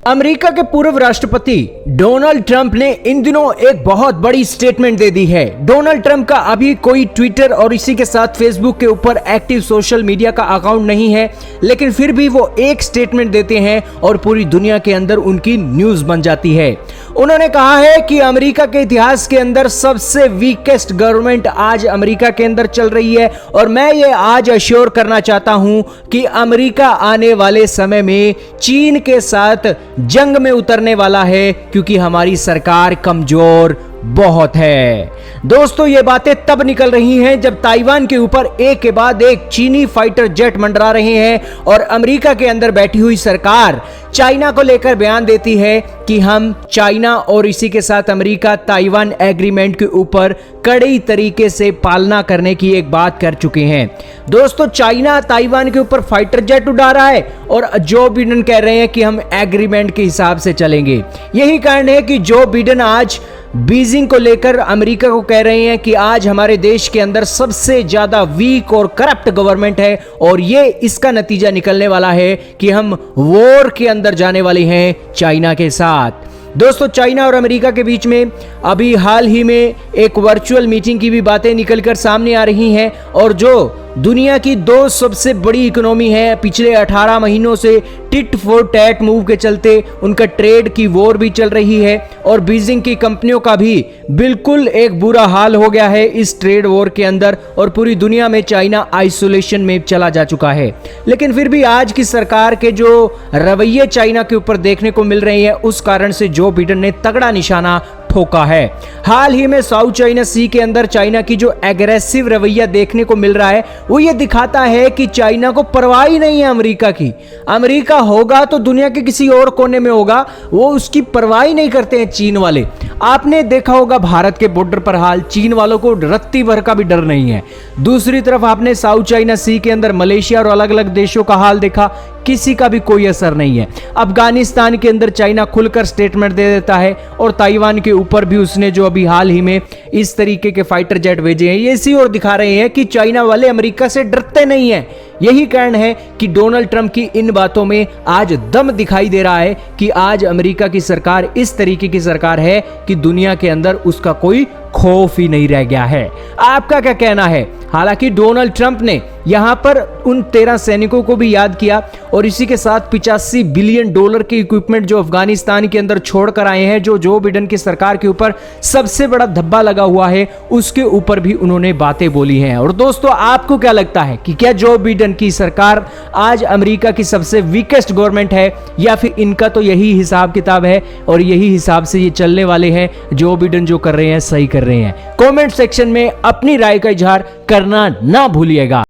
America के पूर्व राष्ट्रपति डोनाल्ड ट्रंप ने इन दिनों एक बहुत बड़ी स्टेटमेंट दे दी है। डोनाल्ड ट्रंप का अभी कोई ट्विटर और इसी के साथ फेसबुक के ऊपर एक्टिव सोशल मीडिया का अकाउंट नहीं है, लेकिन फिर भी वो एक स्टेटमेंट देते हैं और पूरी दुनिया के अंदर उनकी न्यूज बन जाती है। उन्होंने कहा है कि अमेरिका के इतिहास के अंदर सबसे वीकेस्ट गवर्नमेंट आज अमेरिका के अंदर चल रही है और मैं ये आज अश्योर करना चाहता हूं कि अमेरिका आने वाले समय में चीन के साथ जंग में उतरने वाला है, क्योंकि हमारी सरकार कमजोर बहुत है। दोस्तों, ये बातें तब निकल रही हैं जब ताइवान के ऊपर एक के बाद एक चीनी फाइटर जेट मंडरा रहे हैं और अमेरिका के अंदर बैठी हुई सरकार चाइना को लेकर बयान देती है कि हम चाइना और इसी के साथ अमेरिका ताइवान एग्रीमेंट के ऊपर कड़े तरीके से पालना करने की एक बात कर चुके हैं। दोस्तों, चाइना ताइवान के ऊपर फाइटर जेट उड़ा रहा है और जो बिडेन कह रहे हैं कि हम एग्रीमेंट के हिसाब से चलेंगे। यही कारण है कि जो बिडेन आज बीजिंग को लेकर अमेरिका को कह रहे हैं कि आज हमारे देश के अंदर सबसे ज्यादा वीक और करप्ट गवर्नमेंट है और ये इसका नतीजा निकलने वाला है कि हम वॉर के अंदर जाने वाले हैं चाइना के साथ। दोस्तों, चाइना और अमेरिका के बीच में अभी हाल ही में एक वर्चुअल मीटिंग की भी बातें निकलकर सामने आ रही हैं और जो दुनिया की दो सबसे बड़ी इकोनॉमी है, पिछले 18 महीनों से टिट फॉर टैट मूव के चलते उनका ट्रेड की वॉर भी चल रही है और बीजिंग की कंपनियों का भी बिल्कुल एक बुरा हाल हो गया है इस ट्रेड वॉर के अंदर और पूरी दुनिया में चाइना आइसोलेशन में चला जा चुका है। लेकिन फिर भी आज की सरकार के जो रवैये चाइना के ऊपर देखने को मिल रहे हैं, उस कारण से जो बिडेन ने तगड़ा निशाना ठोका है। हाल ही में साउथ चाइना सी के अंदर चाइना की जो एग्रेसिव रवैया देखने को मिल रहा है वो ये दिखाता है कि चाइना को परवाह ही नहीं है अमेरिका की। अमेरिका होगा तो दुनिया के किसी और कोने में होगा, वो उसकी परवाह ही नहीं करते हैं चीन वाले। आपने देखा होगा भारत के बॉर्डर पर हाल, चीन वालों को रत्ती भर का भी डर नहीं है। दूसरी तरफ आपने साउथ चाइना सी के अंदर मलेशिया और अलग अलग देशों का हाल देखा, किसी का भी कोई असर नहीं है। अफगानिस्तान के अंदर चाइना खुलकर स्टेटमेंट दे देता है और ताइवान के ऊपर भी उसने जो अभी हाल ही में इस तरीके के फाइटर जेट भेजे हैं, ये इसी और दिखा रहे हैं कि चाइना वाले अमेरिका से डरते नहीं हैं। यही कारण है कि डोनाल्ड ट्रंप की इन बातों में आज दम दिखाई दे रहा है कि आज अमेरिका की सरकार इस तरीके की सरकार है कि दुनिया के अंदर उसका कोई खौफ ही नहीं रह गया है। आपका क्या कहना है? हालांकि डोनाल्ड ट्रंप ने यहां पर उन 13 सैनिकों को भी याद किया और इसी के साथ $85 बिलियन के इक्विपमेंट जो अफगानिस्तान के अंदर छोड़कर आए हैं, जो बिडेन की सरकार के ऊपर सबसे बड़ा धब्बा लगा हुआ है, उसके ऊपर भी उन्होंने बातें बोली हैं। और दोस्तों, आपको क्या लगता है कि क्या जो बिडेन की सरकार आज अमेरिका की सबसे वीकेस्ट गवर्नमेंट है या फिर इनका तो यही हिसाब किताब है और यही हिसाब से ये चलने वाले हैं, जो बिडेन जो कर रहे हैं सही कर रहे हैं? कमेंट सेक्शन में अपनी राय का इजहार करना ना भूलिएगा।